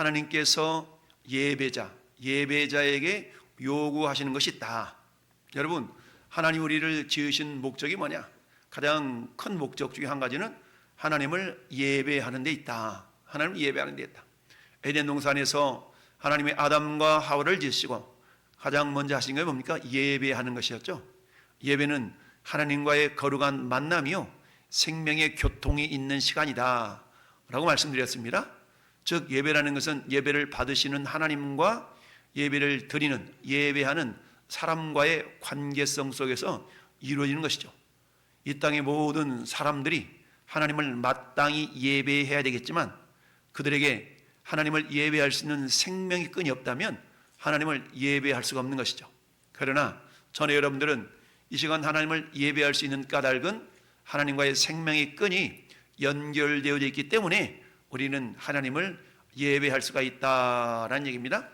하나님께서 예배자에게 요구하시는 것이 있다. 여러분, 하나님 우리를 지으신 목적이 뭐냐? 가장 큰 목적 중에 한 가지는 하나님을 예배하는 데 있다. 하나님을 예배하는 데 있다. 에덴 동산에서 하나님의 아담과 하와를 지으시고 가장 먼저 하신 게 뭡니까? 예배하는 것이었죠. 예배는 하나님과의 거룩한 만남이요, 생명의 교통이 있는 시간이다 라고 말씀드렸습니다. 즉 예배라는 것은 예배를 받으시는 하나님과 예배를 드리는, 예배하는 사람과의 관계성 속에서 이루어지는 것이죠. 이 땅의 모든 사람들이 하나님을 마땅히 예배해야 되겠지만 그들에게 하나님을 예배할 수 있는 생명의 끈이 없다면 하나님을 예배할 수가 없는 것이죠. 그러나 저는 여러분들은 이 시간 하나님을 예배할 수 있는 까닭은 하나님과의 생명의 끈이 연결되어 있기 때문에 우리는 하나님을 예배할 수가 있다라는 얘기입니다.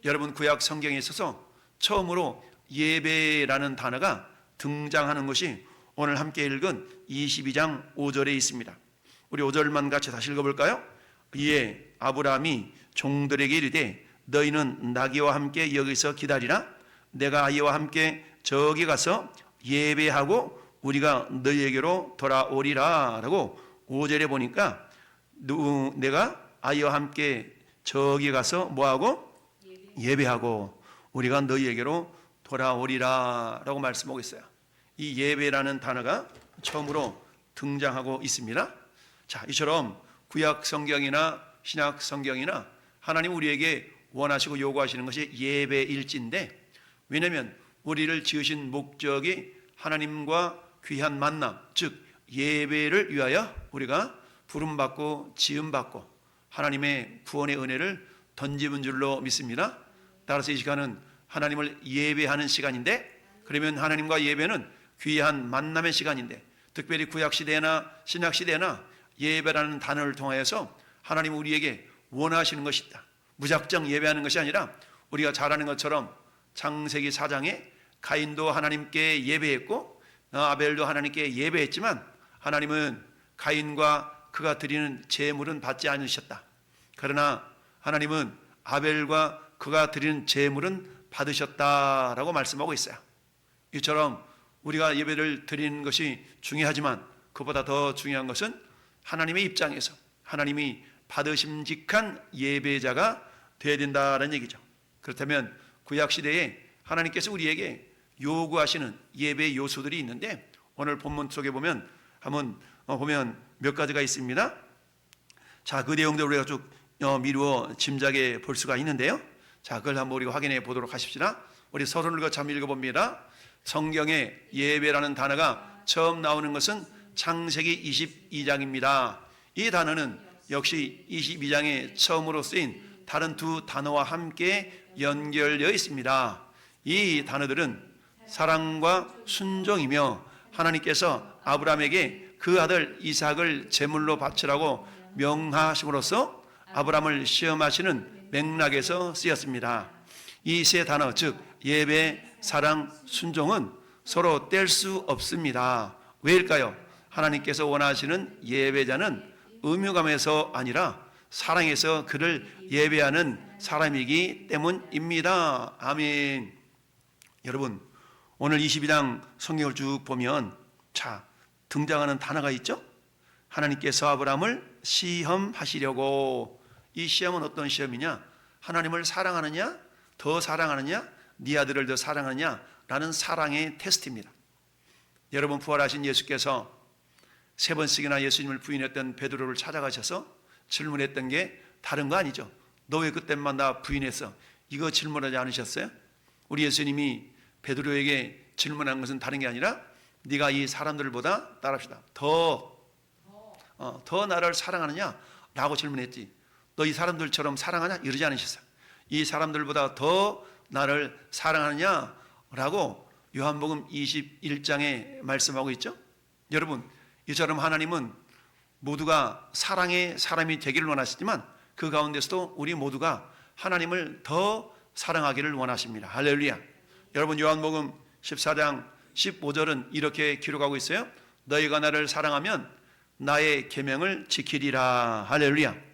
여러분, 구약 성경에 있어서 처음으로 예배라는 단어가 등장하는 것이 오늘 함께 읽은 22장 5절에 있습니다. 우리 5절만 같이 다시 읽어볼까요? 이에 아브라함이 종들에게 이르되 너희는 나귀와 함께 여기서 기다리라. 내가 아이와 함께 저기 가서 예배하고 우리가 너희에게로 돌아오리라 라고 5절에 보니까 내가 아이와 함께 저기 가서 뭐하고? 예배하고 우리가 너희에게로 돌아오리라 라고 말씀하고 있어요. 이 예배라는 단어가 처음으로 등장하고 있습니다. 자, 이처럼 구약 성경이나 신약 성경이나 하나님 우리에게 원하시고 요구하시는 것이 예배일진데, 왜냐하면 우리를 지으신 목적이 하나님과 귀한 만남, 즉 예배를 위하여 우리가 부름받고 지음받고 하나님의 구원의 은혜를 던지는 줄로 믿습니다. 따라서 이 시간은 하나님을 예배하는 시간인데, 그러면 하나님과 예배는 귀한 만남의 시간인데, 특별히 구약시대나 신약시대나 예배라는 단어를 통하여서 하나님 우리에게 원하시는 것이 있다. 무작정 예배하는 것이 아니라 우리가 잘 아는 것처럼 창세기 4장에 가인도 하나님께 예배했고 아벨도 하나님께 예배했지만 하나님은 가인과 그가 드리는 제물은 받지 않으셨다. 그러나 하나님은 아벨과 그가 드리는 제물은 받으셨다라고 말씀하고 있어요. 이처럼 우리가 예배를 드리는 것이 중요하지만 그보다 더 중요한 것은 하나님의 입장에서 하나님이 받으심직한 예배자가 되어야 된다는 얘기죠. 그렇다면 구약시대에 하나님께서 우리에게 요구하시는 예배 요소들이 있는데, 오늘 본문 속에 보면 한번 보면 몇 가지가 있습니다. 자, 그 내용들 우리가 쭉 미루어 짐작해 볼 수가 있는데요. 자, 그걸 한번 우리가 확인해 보도록 하십시다. 우리 서론을 같이 한번 읽어봅니다. 성경에 예배라는 단어가 처음 나오는 것은 창세기 22장입니다. 이 단어는 역시 22장에 처음으로 쓰인 다른 두 단어와 함께 연결되어 있습니다. 이 단어들은 사랑과 순종이며 하나님께서 아브라함에게 그 아들 이삭을 제물로 바치라고 명하심으로써 아브라함을 시험하시는 맥락에서 쓰였습니다. 이 세 단어, 즉 예배, 사랑, 순종은 서로 뗄 수 없습니다. 왜일까요? 하나님께서 원하시는 예배자는 의무감에서 아니라 사랑해서 그를 예배하는 사람이기 때문입니다. 아멘. 여러분, 오늘 22장 성경을 쭉 보면 자, 등장하는 단어가 있죠? 하나님께서 아브라함을 시험하시려고. 이 시험은 어떤 시험이냐? 하나님을 사랑하느냐? 더 사랑하느냐? 네 아들을 더 사랑하느냐? 라는 사랑의 테스트입니다. 여러분, 부활하신 예수께서 3번씩이나 예수님을 부인했던 베드로를 찾아가셔서 질문했던 게 다른 거 아니죠. 너 왜 그때만 나 부인했어? 이거 질문하지 않으셨어요? 우리 예수님이 베드로에게 질문한 것은 다른 게 아니라 네가 이 사람들보다 따라합시다. 더 나를 사랑하느냐? 라고 질문했지. 너 이 사람들처럼 사랑하냐? 이러지 않으셨어요. 이 사람들보다 더 나를 사랑하느냐? 라고 요한복음 21장에 말씀하고 있죠. 여러분, 이처럼 하나님은 모두가 사랑의 사람이 되기를 원하시지만 그 가운데서도 우리 모두가 하나님을 더 사랑하기를 원하십니다. 할렐루야. 여러분, 요한복음 14장 15절은 이렇게 기록하고 있어요. 너희가 나를 사랑하면 나의 계명을 지키리라. 할렐루야.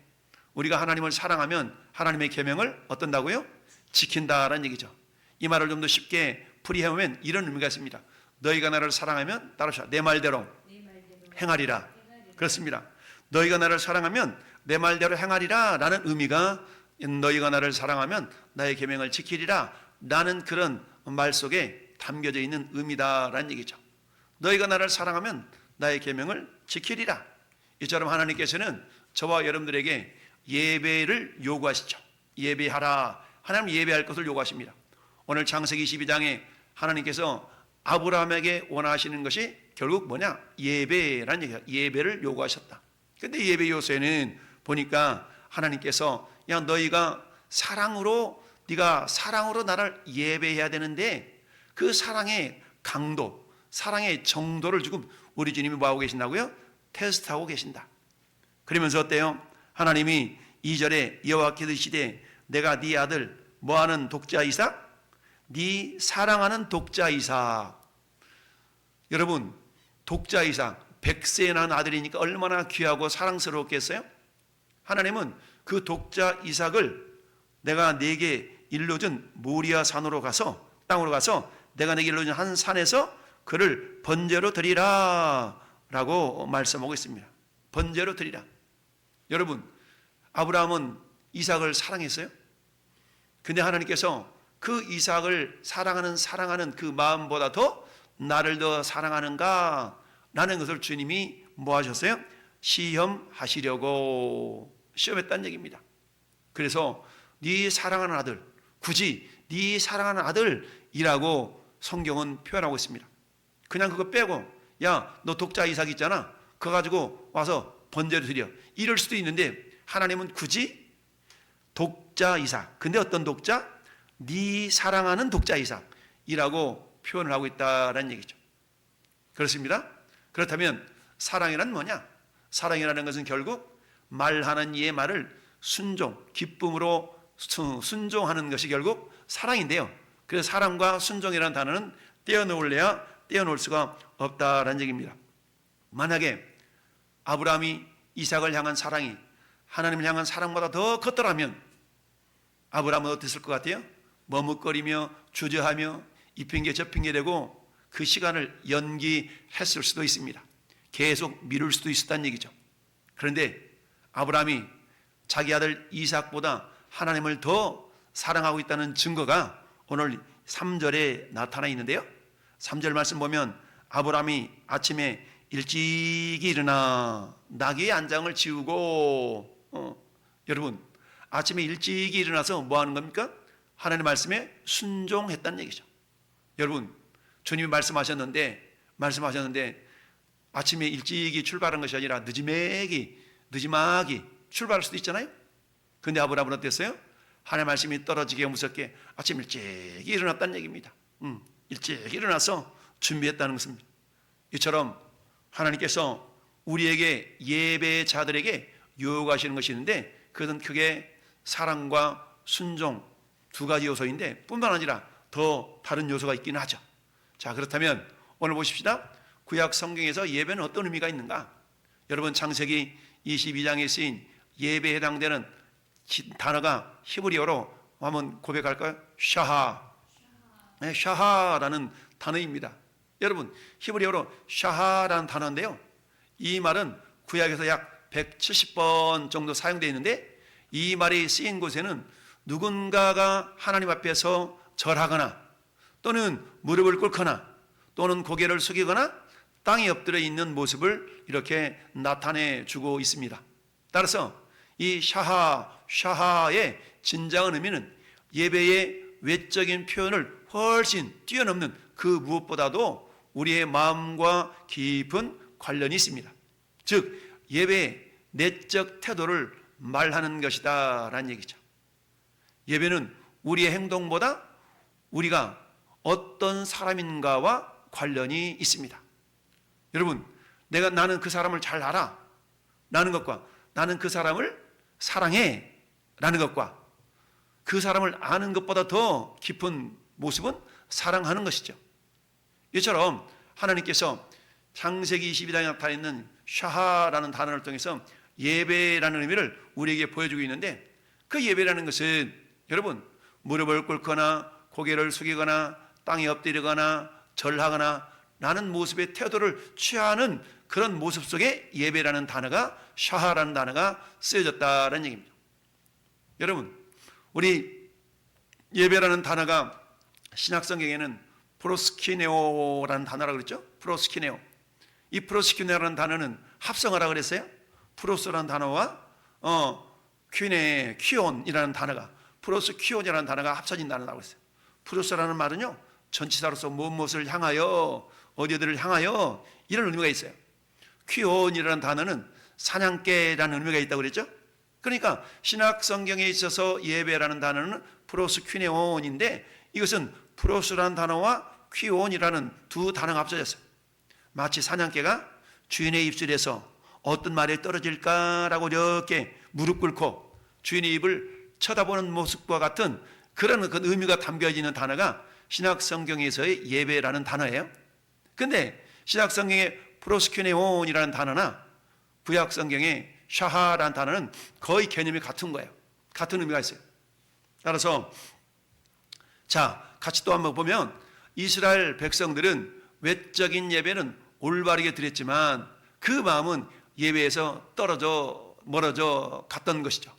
우리가 하나님을 사랑하면 하나님의 계명을 어떤다고요? 지킨다라는 얘기죠. 이 말을 좀 더 쉽게 풀이해보면 이런 의미가 있습니다. 너희가 나를 사랑하면 따라서 내 말대로 행하리라. 그렇습니다. 너희가 나를 사랑하면 내 말대로 행하리라 라는 의미가, 너희가 나를 사랑하면 나의 계명을 지키리라 라는 그런 말 속에 담겨져 있는 의미다라는 얘기죠. 너희가 나를 사랑하면 나의 계명을 지키리라. 이처럼 하나님께서는 저와 여러분들에게 예배를 요구하시죠. 예배하라. 하나님 예배할 것을 요구하십니다. 오늘 창세기 12장에 하나님께서 아브라함에게 원하시는 것이 결국 뭐냐? 예배라는 얘기야. 예배를 요구하셨다. 근데 예배 요소에는 보니까 하나님께서 야 너희가 사랑으로, 네가 사랑으로 나를 예배해야 되는데 그 사랑의 강도, 사랑의 정도를 지금 우리 주님이 뭐하고 계신다고요? 테스트하고 계신다. 그러면서 어때요? 하나님이 2절에 여호와께서 이르시되 내가 네 아들 뭐하는 독자 이삭? 네 사랑하는 독자 이삭. 여러분, 독자 이삭 100세에 낳은 아들이니까 얼마나 귀하고 사랑스러웠겠어요? 하나님은 그 독자 이삭을 내가 네게 일러준 모리아 산으로 가서, 땅으로 가서 내가 네게 일러준 한 산에서 그를 번제로 드리라 라고 말씀하고 있습니다. 번제로 드리라. 여러분, 아브라함은 이삭을 사랑했어요? 근데 하나님께서 그 이삭을 사랑하는 그 마음보다 더 나를 더 사랑하는가 라는 것을 주님이 뭐 하셨어요? 시험하시려고 시험했다는 얘기입니다. 그래서 네 사랑하는 아들, 굳이 네 사랑하는 아들이라고 성경은 표현하고 있습니다. 그냥 그거 빼고 야 너 독자 이삭 있잖아, 그거 가지고 와서 번제로 드려, 이럴 수도 있는데 하나님은 굳이 독자 이삭, 근데 어떤 독자? 네 사랑하는 독자 이삭이라고 표현을 하고 있다는 얘기죠. 그렇습니다. 그렇다면 사랑이란 뭐냐? 사랑이라는 것은 결국 말하는 이의 말을 순종, 기쁨으로 순종하는 것이 결국 사랑인데요. 그래서 사랑과 순종이라는 단어는 떼어놓을래야 떼어놓을 수가 없다라는 얘기입니다. 만약에 아브라함이 이삭을 향한 사랑이 하나님을 향한 사랑보다 더 컸더라면 아브라함은 어땠을 것 같아요? 머뭇거리며 주저하며 이 핑계 저 핑계 대고 그 시간을 연기했을 수도 있습니다. 계속 미룰 수도 있었다는 얘기죠. 그런데 아브라함이 자기 아들 이삭보다 하나님을 더 사랑하고 있다는 증거가 오늘 3절에 나타나 있는데요. 3절 말씀 보면 아브라함이 아침에 일찍 일어나 나귀의 안장을 지우고 여러분 아침에 일찍 일어나서 뭐 하는 겁니까? 하나님의 말씀에 순종했다는 얘기죠. 여러분 주님이 말씀하셨는데 아침에 일찍이 출발한 것이 아니라 늦지막이 출발할 수도 있잖아요. 그런데 아브라함은 어땠어요? 하나님의 말씀이 떨어지게 무섭게 아침 일찍 일어났다는 얘기입니다. 일찍 일어나서 준비했다는 것입니다. 이처럼 하나님께서 우리에게 예배자들에게 요구하시는 것이 있는데 그것은 크게 사랑과 순종 두 가지 요소인데 뿐만 아니라 더 다른 요소가 있기는 하죠. 자, 그렇다면 오늘 보십시다. 구약 성경에서 예배는 어떤 의미가 있는가? 여러분 창세기 22장에 쓰인 예배에 해당되는 단어가 히브리어로 한번 고백할까요? 샤하. 네, 샤하라는 단어입니다. 여러분 히브리어로 샤하라는 단어인데요, 이 말은 구약에서 약 170번 정도 사용되어 있는데 이 말이 쓰인 곳에는 누군가가 하나님 앞에서 절하거나 또는 무릎을 꿇거나 또는 고개를 숙이거나 땅에 엎드려 있는 모습을 이렇게 나타내 주고 있습니다. 따라서 이 샤하의 진정한 의미는 예배의 외적인 표현을 훨씬 뛰어넘는 그 무엇보다도 우리의 마음과 깊은 관련이 있습니다. 즉 예배의 내적 태도를 말하는 것이다 라는 얘기죠. 예배는 우리의 행동보다 우리가 어떤 사람인가와 관련이 있습니다. 여러분 나는 그 사람을 잘 알아 라는 것과 나는 그 사람을 사랑해 라는 것과 그 사람을 아는 것보다 더 깊은 모습은 사랑하는 것이죠. 이처럼 하나님께서 창세기 22장에 나타나 있는 샤하라는 단어를 통해서 예배라는 의미를 우리에게 보여주고 있는데, 그 예배라는 것은 여러분 무릎을 꿇거나 고개를 숙이거나 땅에 엎드리거나 절하거나 라는 모습의 태도를 취하는 그런 모습 속에 예배라는 단어가, 샤하라는 단어가 쓰여졌다는 얘기입니다. 여러분, 우리 예배라는 단어가 신약성경에는 프로스키네오라는 단어라고 그랬죠. 프로스키네오. 이 프로스키네오라는 단어는 합성어라고 그랬어요. 프로스라는 단어와 퀴온이라는 단어가, 프로스퀴온이라는 단어가 합쳐진 단어라고 했어요. 프로스라는 말은요, 전치사로서 무엇을 향하여, 어디들을 향하여, 이런 의미가 있어요. 퀴온이라는 단어는 사냥개라는 의미가 있다고 그랬죠. 그러니까 신약 성경에 있어서 예배라는 단어는 프로스퀴네온인데, 이것은 프로스라는 단어와 퀴온이라는 두 단어가 합쳐졌어요. 마치 사냥개가 주인의 입술에서 어떤 말이 떨어질까라고 이렇게 무릎 꿇고 주인의 입을 쳐다보는 모습과 같은 그런 그 의미가 담겨져 있는 단어가 신약 성경에서의 예배라는 단어예요. 근데 신약 성경의 프로스퀴네온이라는 단어나 구약 성경의 샤하라는 단어는 거의 개념이 같은 거예요. 같은 의미가 있어요. 따라서 자, 같이 또 한번 보면 이스라엘 백성들은 외적인 예배는 올바르게 드렸지만 그 마음은 예배에서 멀어져 갔던 것이죠.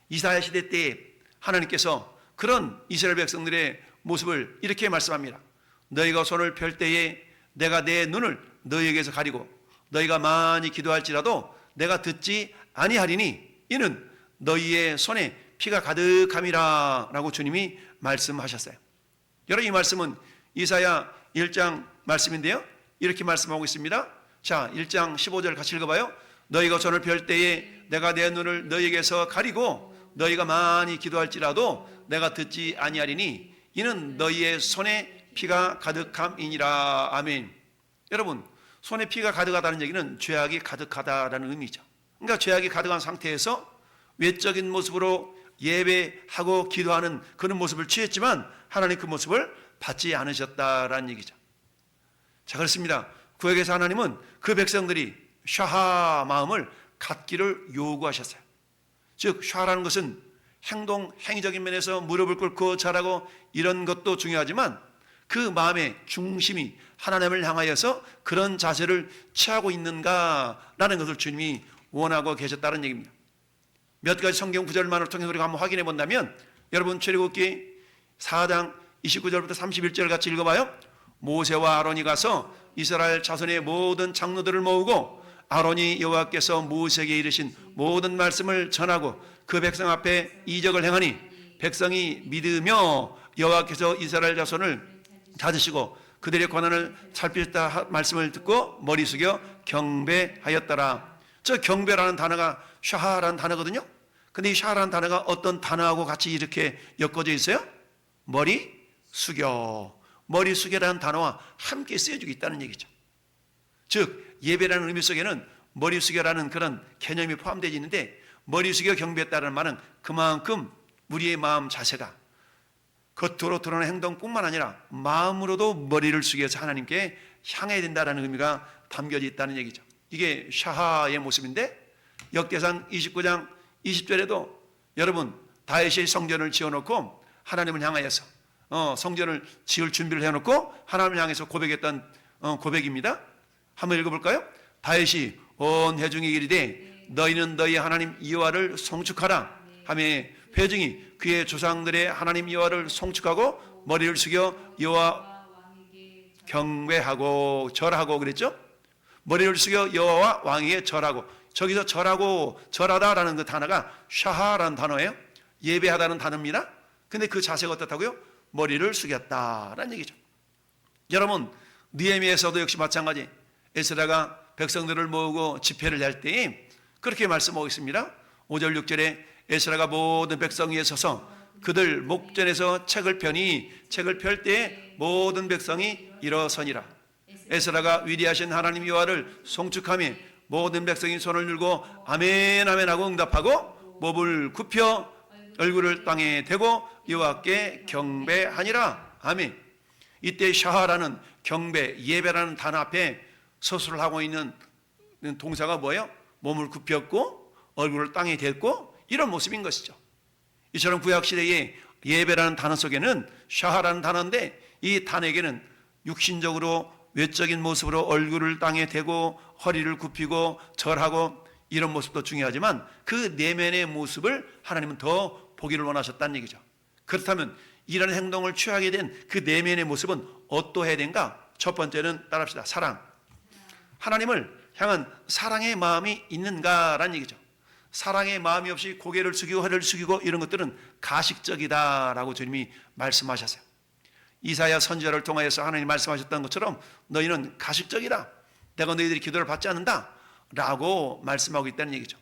이사야 시대 때 하나님께서 그런 이스라엘 백성들의 모습을 이렇게 말씀합니다. 너희가 손을 펼 때에 내가 내 눈을 너희에게서 가리고 너희가 많이 기도할지라도 내가 듣지 아니하리니 이는 너희의 손에 피가 가득함이라 라고 주님이 말씀하셨어요. 여러분, 이 말씀은 이사야 1장 말씀인데요, 이렇게 말씀하고 있습니다. 자, 1장 15절 같이 읽어봐요. 너희가 손을 펼 때에 내가 내 눈을 너희에게서 가리고 너희가 많이 기도할지라도 내가 듣지 아니하리니 이는 너희의 손에 피가 가득함이니라. 아멘. 여러분, 손에 피가 가득하다는 얘기는 죄악이 가득하다라는 의미죠. 그러니까 죄악이 가득한 상태에서 외적인 모습으로 예배하고 기도하는 그런 모습을 취했지만 하나님 그 모습을 받지 않으셨다라는 얘기죠. 자, 그렇습니다. 구약에서 하나님은 그 백성들이 샤하 마음을 갖기를 요구하셨어요. 즉 샤라는 것은 행위적인 면에서 무릎을 꿇고 절하고 이런 것도 중요하지만 그 마음의 중심이 하나님을 향하여서 그런 자세를 취하고 있는가라는 것을 주님이 원하고 계셨다는 얘기입니다. 몇 가지 성경 구절만을 통해서 우리가 한번 확인해 본다면, 여러분 출애굽기 4장 29절부터 31절 같이 읽어봐요. 모세와 아론이 가서 이스라엘 자손의 모든 장로들을 모으고 아론이 여호와께서 모세에게 이르신 모든 말씀을 전하고 그 백성 앞에 이적을 행하니 백성이 믿으며 여호와께서 이스라엘 자손을 찾으시고 그들의 고난을 살피셨다 말씀을 듣고 머리 숙여 경배하였더라. 저 경배라는 단어가 샤하라는 단어거든요. 근데 이 샤하라는 단어가 어떤 단어하고 같이 이렇게 엮어져 있어요? 머리 숙여. 머리 숙여라는 단어와 함께 쓰여지고 있다는 얘기죠. 즉 예배라는 의미 속에는 머리 숙여라는 그런 개념이 포함되어 있는데, 머리 숙여 경배했다는 말은 그만큼 우리의 마음 자세가 겉으로 드러나는 행동뿐만 아니라 마음으로도 머리를 숙여서 하나님께 향해야 된다는 의미가 담겨져 있다는 얘기죠. 이게 샤하의 모습인데, 역대상 29장 20절에도 여러분 다윗이 성전을 지어놓고 하나님을 향하여서 성전을 지을 준비를 해놓고 하나님을 향해서 고백했던 고백입니다. 한번 읽어볼까요? 다윗이 온 회중이 이르되 너희는 너희 하나님 여호와를 송축하라 하며 회중이 그의 조상들의 하나님 여호와를 송축하고 머리를 숙여 여호와 경배하고 절하고 그랬죠? 머리를 숙여 여호와 왕에게 절하고, 저기서 절하고 절하다라는 그 단어가 샤하라는 단어예요. 예배하다는 단어입니다. 근데 그 자세가 어떻다고요? 머리를 숙였다라는 얘기죠. 여러분, 느헤미야에서도 역시 마찬가지, 에스라가 백성들을 모으고 집회를 할 때에 그렇게 말씀하고 있습니다. 5절 6절에 에스라가 모든 백성 위에 서서 그들 목전에서 책을 펴니 책을 펼 때에 모든 백성이 일어서니라. 에스라가 위대하신 하나님 여호와를 송축하며 모든 백성이 손을 들고 아멘 아멘 하고 응답하고 몸을 굽혀 얼굴을 땅에 대고 여호와께 경배하니라. 아멘. 이때 샤하라는 경배, 예배라는 단어 앞에 서술을 하고 있는 동사가 뭐예요? 몸을 굽혔고 얼굴을 땅에 댔고 이런 모습인 것이죠. 이처럼 구약시대의 예배라는 단어 속에는 샤하라는 단어인데 이 단어에게는 육신적으로 외적인 모습으로 얼굴을 땅에 대고 허리를 굽히고 절하고 이런 모습도 중요하지만 그 내면의 모습을 하나님은 더 보기를 원하셨다는 얘기죠. 그렇다면 이런 행동을 취하게 된 그 내면의 모습은 어떠해야 된가? 첫 번째는 따라합시다. 사랑. 하나님을 향한 사랑의 마음이 있는가라는 얘기죠. 사랑의 마음이 없이 고개를 숙이고 허리를 숙이고 이런 것들은 가식적이다라고 주님이 말씀하셨어요. 이사야 선지자를 통하여서 하나님이 말씀하셨던 것처럼 너희는 가식적이다. 내가 너희들이 기도를 받지 않는다 라고 말씀하고 있다는 얘기죠.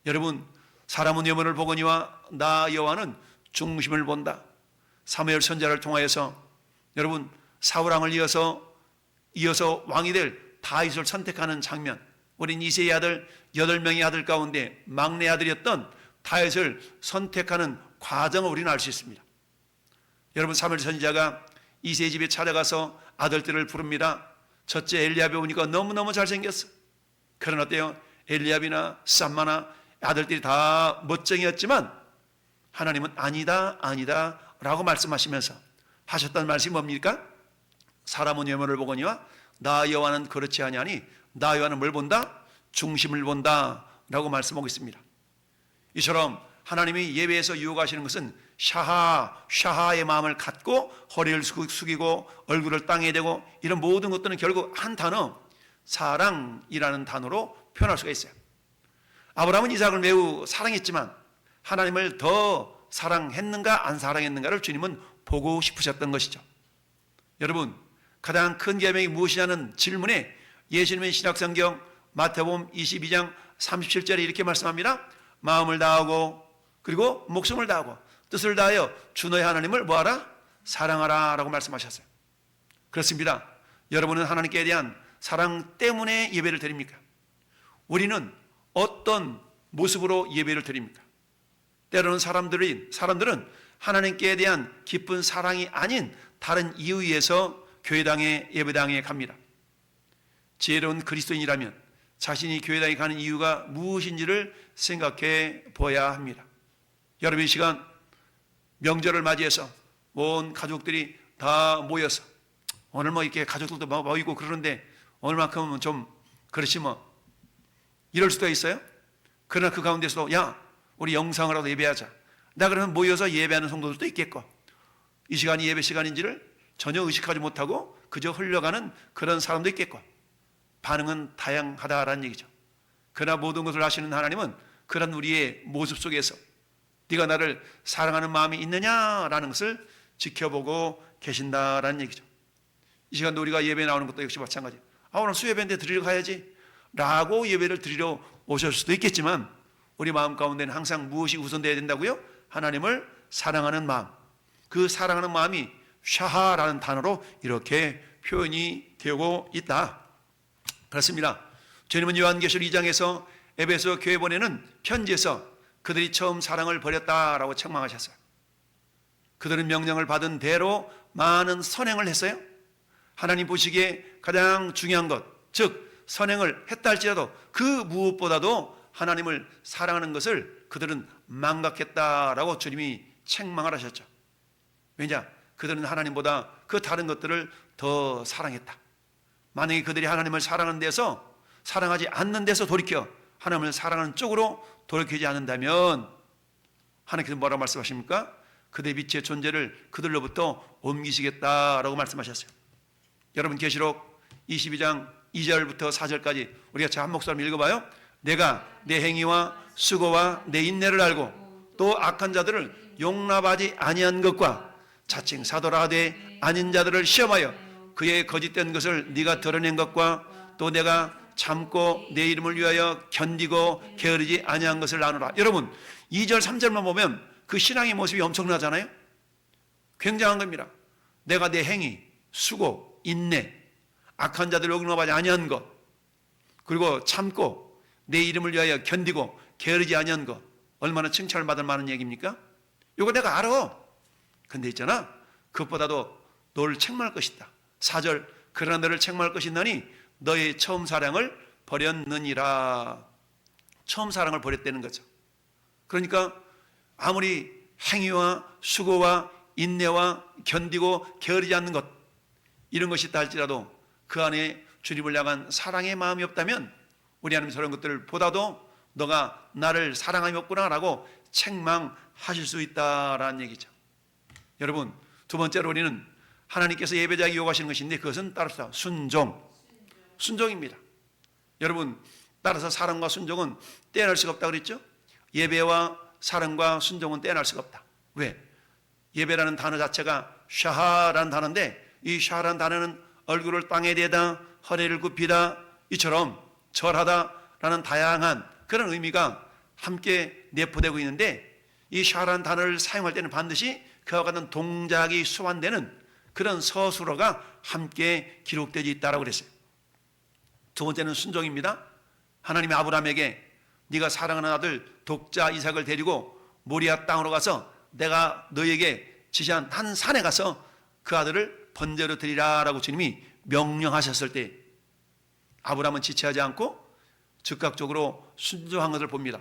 여러분, 사람은 외모를 보거니와 나 여호와는 중심을 본다. 사무엘 선지자를 통하여서 여러분 사울왕을 이어서 왕이 될 다윗을 선택하는 장면, 우린 이새의 아들 8명의 아들 가운데 막내 아들이었던 다윗을 선택하는 과정을 우리는 알 수 있습니다. 여러분, 사무엘 선지자가 이새의 집에 찾아가서 아들들을 부릅니다. 첫째 엘리압이 오니까 너무너무 잘생겼어. 그러나 어때요? 엘리압이나 쌈마나 아들들이 다 멋쟁이였지만 하나님은 아니다 라고 말씀하시면서 하셨던 말씀이 뭡니까? 사람은 외모를 보거니와 나 여호와는 그렇지 아니하니 나 여호와는 뭘 본다? 중심을 본다 라고 말씀하고 있습니다. 이처럼 하나님이 예배에서 유혹하시는 것은 샤하의 마음을 갖고 허리를 숙이고 얼굴을 땅에 대고 이런 모든 것들은 결국 한 단어 사랑이라는 단어로 표현할 수가 있어요. 아브라함은 이삭을 매우 사랑했지만 하나님을 더 사랑했는가 안 사랑했는가를 주님은 보고 싶으셨던 것이죠. 여러분, 가장 큰 계명이 무엇이냐는 질문에 예수님의 신약성경 마태복음 22장 37절에 이렇게 말씀합니다. 마음을 다하고 그리고 목숨을 다하고 뜻을 다하여 주 너의 하나님을 뭐하라? 사랑하라 라고 말씀하셨어요. 그렇습니다. 여러분은 하나님께 대한 사랑 때문에 예배를 드립니까? 우리는 어떤 모습으로 예배를 드립니까? 때로는 사람들은 하나님께 대한 깊은 사랑이 아닌 다른 이유에 의해서 교회당에 예배당에 갑니다. 지혜로운 그리스도인이라면 자신이 교회당에 가는 이유가 무엇인지를 생각해 보아야 합니다. 여러분, 이 시간 명절을 맞이해서 온 가족들이 다 모여서 오늘 뭐 이렇게 가족들도 모이고 그러는데 오늘만큼은 좀 그렇지 뭐 이럴 수도 있어요. 그러나 그 가운데서도 야 우리 영상으로도 예배하자. 나 그러면 모여서 예배하는 성도들도 있겠고 이 시간이 예배 시간인지를 전혀 의식하지 못하고 그저 흘러가는 그런 사람도 있겠고 반응은 다양하다라는 얘기죠. 그러나 모든 것을 아시는 하나님은 그런 우리의 모습 속에서 네가 나를 사랑하는 마음이 있느냐라는 것을 지켜보고 계신다라는 얘기죠. 이 시간도 우리가 예배 나오는 것도 역시 마찬가지예요. 오늘 수예배인데 드리러 가야지 라고 예배를 드리러 오실 수도 있겠지만 우리 마음 가운데는 항상 무엇이 우선되어야 된다고요? 하나님을 사랑하는 마음. 그 사랑하는 마음이 샤하라는 단어로 이렇게 표현이 되고 있다. 그렇습니다. 주님은 요한계시록 2장에서 에베소 교회 보내는 편지에서 그들이 처음 사랑을 버렸다라고 책망하셨어요. 그들은 명령을 받은 대로 많은 선행을 했어요. 하나님 보시기에 가장 중요한 것, 즉 선행을 했다 할지라도 그 무엇보다도 하나님을 사랑하는 것을 그들은 망각했다라고 주님이 책망을 하셨죠. 왜냐? 그들은 하나님보다 그 다른 것들을 더 사랑했다. 만약에 그들이 하나님을 사랑하는 데서 사랑하지 않는 데서 돌이켜 하나님을 사랑하는 쪽으로 돌이키지 않는다면 하나님께서 뭐라고 말씀하십니까? 그들의 빛의 존재를 그들로부터 옮기시겠다라고 말씀하셨어요. 여러분, 계시록 22장 2절부터 4절까지 우리가 한 목소리 읽어봐요. 내가 내 행위와 수고와 내 인내를 알고 또 악한 자들을 용납하지 아니한 것과 자칭 사도라 하되 아닌 자들을 시험하여 그의 거짓된 것을 네가 드러낸 것과 또 내가 참고 내 이름을 위하여 견디고 게으르지 아니한 것을 아노라. 여러분, 2절 3절만 보면 그 신앙의 모습이 엄청나잖아요. 굉장한 겁니다. 내가 내 행위, 수고, 인내, 악한 자들을 용납하지 아니한 것, 그리고 참고 내 이름을 위하여 견디고 게으르지 아니한 것, 얼마나 칭찬을 받을 만한 얘기입니까? 이거 내가 알아. 근데 있잖아, 그것보다도 너를 책망할 것이다. 4절, 그러나 너를 책망할 것이 있나니 너의 처음 사랑을 버렸느니라. 처음 사랑을 버렸다는 거죠. 그러니까 아무리 행위와 수고와 인내와 견디고 게으르지 않는 것, 이런 것이 있다 할지라도 그 안에 주님을 향한 사랑의 마음이 없다면 우리 하나님 저런 것들을 보다도 너가 나를 사랑함이 없구나라고 책망하실 수 있다라는 얘기죠. 여러분, 두 번째로 우리는 하나님께서 예배자에게 요구하시는 것인데 그것은 따릅시다. 순종입니다. 여러분, 따라서 사랑과 순종은 떼어낼 수가 없다 그랬죠? 예배와 사랑과 순종은 떼어낼 수가 없다. 왜? 예배라는 단어 자체가 샤하라는 단어인데 이 샤하라는 단어는 얼굴을 땅에 대다, 허리를 굽히다, 이처럼 절하다라는 다양한 그런 의미가 함께 내포되고 있는데 이 샤하라는 단어를 사용할 때는 반드시 그와 같은 동작이 수반되는 그런 서술어가 함께 기록되어 있다라고 그랬어요. 두 번째는 순종입니다. 하나님이 아브라함에게 네가 사랑하는 아들 독자 이삭을 데리고 모리아 땅으로 가서 내가 너에게 지시한 한 산에 가서 그 아들을 번제로 드리라라고 주님이 명령하셨을 때 아브라함은 지체하지 않고 즉각적으로 순종한 것을 봅니다.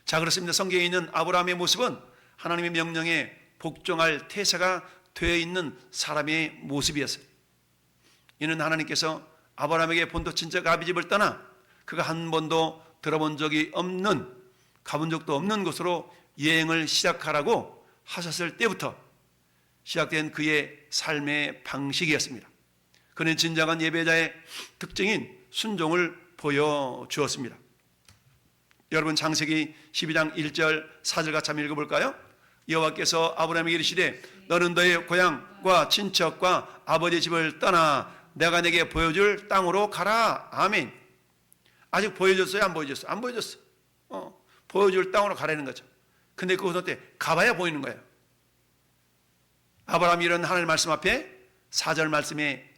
자, 그렇습니다. 성경에 있는 아브라함의 모습은 하나님의 명령에 복종할 태세가 되어 있는 사람의 모습이었어요. 이는 하나님께서 아브라함에게 본토 친척 아비집을 떠나 그가 한 번도 들어본 적이 없는, 가본 적도 없는 곳으로 여행을 시작하라고 하셨을 때부터 시작된 그의 삶의 방식이었습니다. 그는 진정한 예배자의 특징인 순종을 보여주었습니다. 여러분, 창세기 12장 1절 4절 같이 한번 읽어볼까요? 여호와께서 아브라함에게 이르시되 너는 너의 고향과 친척과 아버지 집을 떠나 내가 내게 보여줄 땅으로 가라. 아멘. 아직 보여줬어요? 안 보여줬어요? 안 보여줬어. 보여줄 땅으로 가라는 거죠. 근데 그곳 어때? 가봐야 보이는 거예요. 아브라함이 이런 하나님의 말씀 앞에 4절 말씀에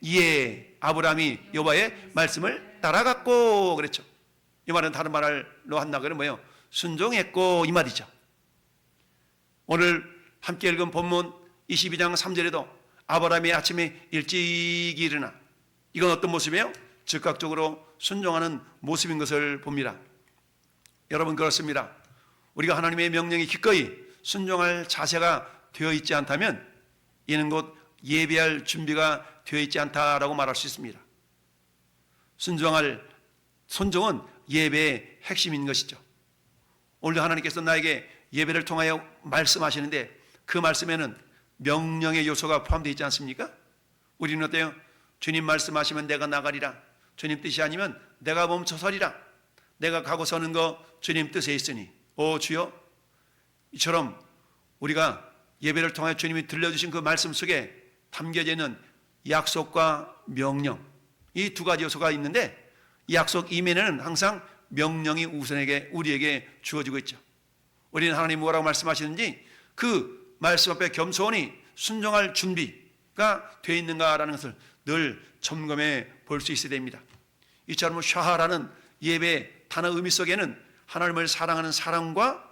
아브라함이 여호와의 말씀을 따라갔고 그랬죠. 이 말은 다른 말로 한다고 하면 뭐예요? 순종했고 이 말이죠. 오늘 함께 읽은 본문 22장 3절에도 아브라함이 아침에 일찍 일어나, 이건 어떤 모습이에요? 즉각적으로 순종하는 모습인 것을 봅니다. 여러분, 그렇습니다. 우리가 하나님의 명령에 기꺼이 순종할 자세가 되어 있지 않다면 이는 곧 예배할 준비가 되어 있지 않다라고 말할 수 있습니다. 순종은 예배의 핵심인 것이죠. 오늘도 하나님께서 나에게 예배를 통하여 말씀하시는데 그 말씀에는 명령의 요소가 포함되어 있지 않습니까? 우리는 어때요? 주님 말씀하시면 내가 나가리라. 주님 뜻이 아니면 내가 멈춰서리라. 내가 가고 서는 거 주님 뜻에 있으니 오 주여, 이처럼 우리가 예배를 통하여 주님이 들려주신 그 말씀 속에 담겨져 있는 약속과 명령, 이 두 가지 요소가 있는데 이 약속 이면에는 항상 명령이 우리에게 주어지고 있죠. 우리는 하나님 뭐라고 말씀하시는지 그 말씀 앞에 겸손히 순종할 준비가 되어 있는가라는 것을 늘 점검해 볼 수 있어야 됩니다. 이처럼 샤하라는 예배 단어 의미 속에는 하나님을 사랑하는 사랑과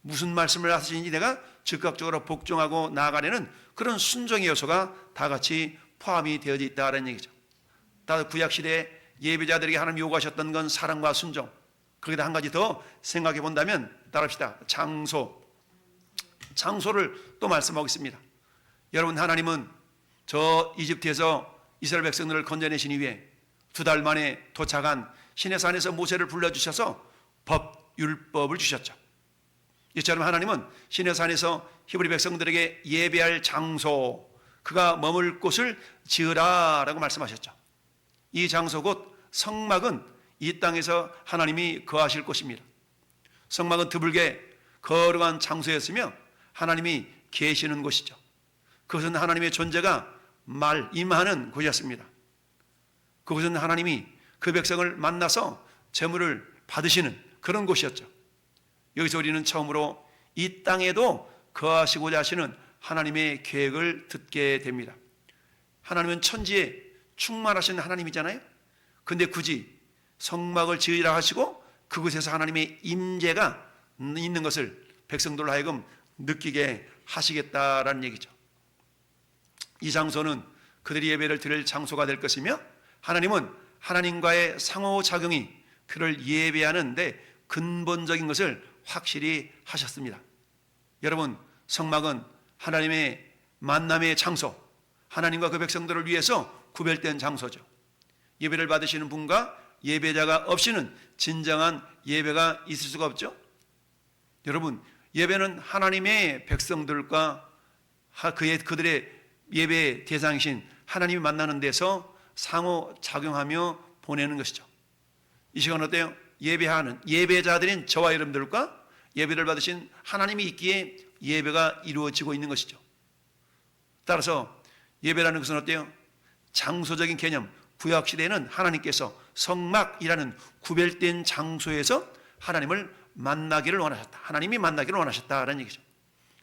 무슨 말씀을 하시는지 내가 즉각적으로 복종하고 나아가려는 그런 순종의 요소가 다 같이 포함이 되어져 있다는 얘기죠. 다 구약시대에 예배자들에게 하나님 요구하셨던 건 사랑과 순종. 거기다 한 가지 더 생각해 본다면 따라합시다. 장소를 또 말씀하고 있습니다. 여러분, 하나님은 저 이집트에서 이스라엘 백성들을 건져내신 이후에 2달 만에 도착한 시내산에서 모세를 불러주셔서 율법을 주셨죠. 이처럼 하나님은 시내산에서 히브리 백성들에게 예배할 장소, 그가 머물 곳을 지으라라고 말씀하셨죠. 이 장소 곧 성막은 이 땅에서 하나님이 거하실 곳입니다. 성막은 드물게 거룩한 장소였으며 하나님이 계시는 곳이죠. 그것은 하나님의 존재가 임하는 곳이었습니다. 그것은 하나님이 그 백성을 만나서 제물을 받으시는 그런 곳이었죠. 여기서 우리는 처음으로 이 땅에도 거하시고자 하시는 하나님의 계획을 듣게 됩니다. 하나님은 천지에 충만하신 하나님이잖아요. 근데 굳이 성막을 지으라 하시고 그곳에서 하나님의 임재가 있는 것을 백성들로 하여금 느끼게 하시겠다라는 얘기죠. 이 장소는 그들이 예배를 드릴 장소가 될 것이며 하나님은 하나님과의 상호작용이 그를 예배하는데 근본적인 것을 확실히 하셨습니다. 여러분, 성막은 하나님의 만남의 장소, 하나님과 그 백성들을 위해서 구별된 장소죠. 예배를 받으시는 분과 예배자가 없이는 진정한 예배가 있을 수가 없죠. 여러분, 예배는 하나님의 백성들과 그들의 예배 대상이신 하나님이 만나는 데서 상호작용하며 보내는 것이죠. 이 시간 어때요? 예배하는 예배자들인 저와 여러분들과 예배를 받으신 하나님이 있기에 예배가 이루어지고 있는 것이죠. 따라서 예배라는 것은 어때요? 장소적인 개념, 구약시대에는 하나님께서 성막이라는 구별된 장소에서 하나님을 만나기를 원하셨다. 하나님이 만나기를 원하셨다라는 얘기죠.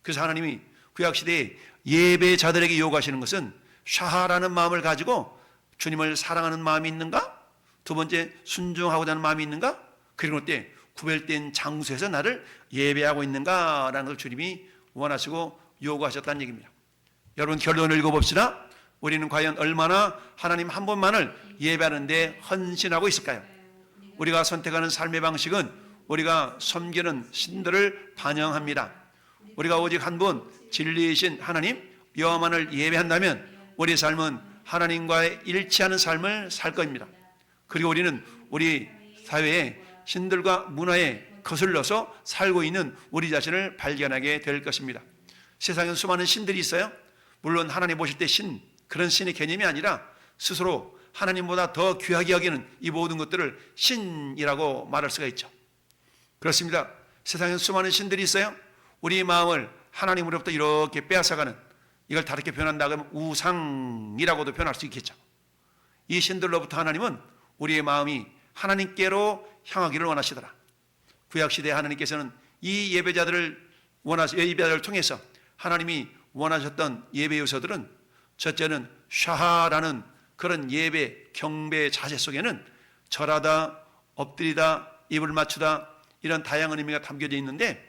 그래서 하나님이 구약시대에 예배자들에게 요구하시는 것은 샤하라는 마음을 가지고 주님을 사랑하는 마음이 있는가? 두 번째, 순종하고자 하는 마음이 있는가? 그리고 때 구별된 장소에서 나를 예배하고 있는가라는 걸 주님이 원하시고 요구하셨다는 얘기입니다. 여러분, 결론을 읽어봅시다. 우리는 과연 얼마나 하나님 한 분만을 예배하는 데 헌신하고 있을까요? 우리가 선택하는 삶의 방식은 우리가 섬기는 신들을 반영합니다. 우리가 오직 한 분 진리이신 하나님 여호와만을 예배한다면 우리 삶은 하나님과의 일치하는 삶을 살 겁니다. 그리고 우리는 우리 사회에 신들과 문화에 거슬러서 살고 있는 우리 자신을 발견하게 될 것입니다. 세상에 수많은 신들이 있어요. 물론 하나님 보실 때 신, 그런 신의 개념이 아니라 스스로 하나님보다 더 귀하게 여기는 이 모든 것들을 신이라고 말할 수가 있죠. 그렇습니다. 세상에 수많은 신들이 있어요. 우리 마음을 하나님으로부터 이렇게 빼앗아가는, 이걸 다르게 표현한다 그러면 우상이라고도 표현할 수 있겠죠. 이 신들로부터 하나님은 우리의 마음이 하나님께로 향하기를 원하시더라. 구약시대에 하나님께서는 이 예배자들을 통해서 하나님이 원하셨던 예배 요소들은, 첫째는 샤하라는 그런 예배 경배 자세 속에는 절하다, 엎드리다, 입을 맞추다, 이런 다양한 의미가 담겨져 있는데,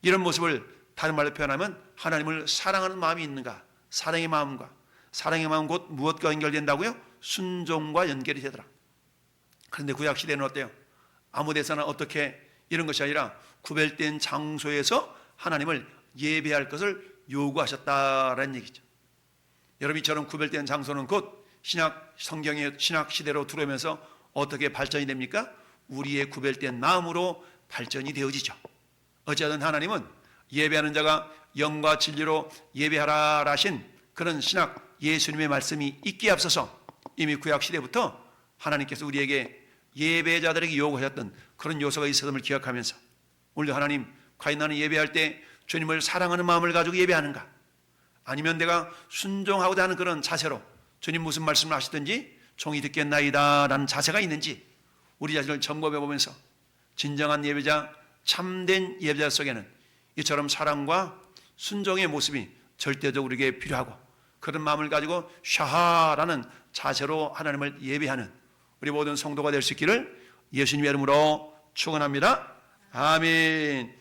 이런 모습을 다른 말로 표현하면 하나님을 사랑하는 마음이 있는가? 사랑의 마음과, 사랑의 마음 곧 무엇과 연결된다고요? 순종과 연결이 되더라. 그런데 구약시대는 어때요? 아무 데서나 어떻게, 이런 것이 아니라 구별된 장소에서 하나님을 예배할 것을 요구하셨다라는 얘기죠. 여러분, 이처럼 구별된 장소는 곧 성경의 신약 시대로 들어오면서 어떻게 발전이 됩니까? 우리의 구별된 마음으로 발전이 되어지죠. 어찌하든 하나님은 예배하는 자가 영과 진리로 예배하라 하신 그런 신약 예수님의 말씀이 있기에 앞서서 이미 구약 시대부터 하나님께서 우리에게 예배자들에게 요구하셨던 그런 요소가 있었음을 기억하면서, 오늘도 하나님, 과연 나는 예배할 때 주님을 사랑하는 마음을 가지고 예배하는가? 아니면 내가 순종하고자 하는 그런 자세로 주님 무슨 말씀을 하시든지 종이 듣겠나이다 라는 자세가 있는지 우리 자신을 점검해 보면서 진정한 예배자, 참된 예배자 속에는 이처럼 사랑과 순종의 모습이 절대적으로 우리에게 필요하고, 그런 마음을 가지고 샤하라는 자세로 하나님을 예배하는 우리 모든 성도가 될 수 있기를 예수님의 이름으로 축원합니다. 아멘.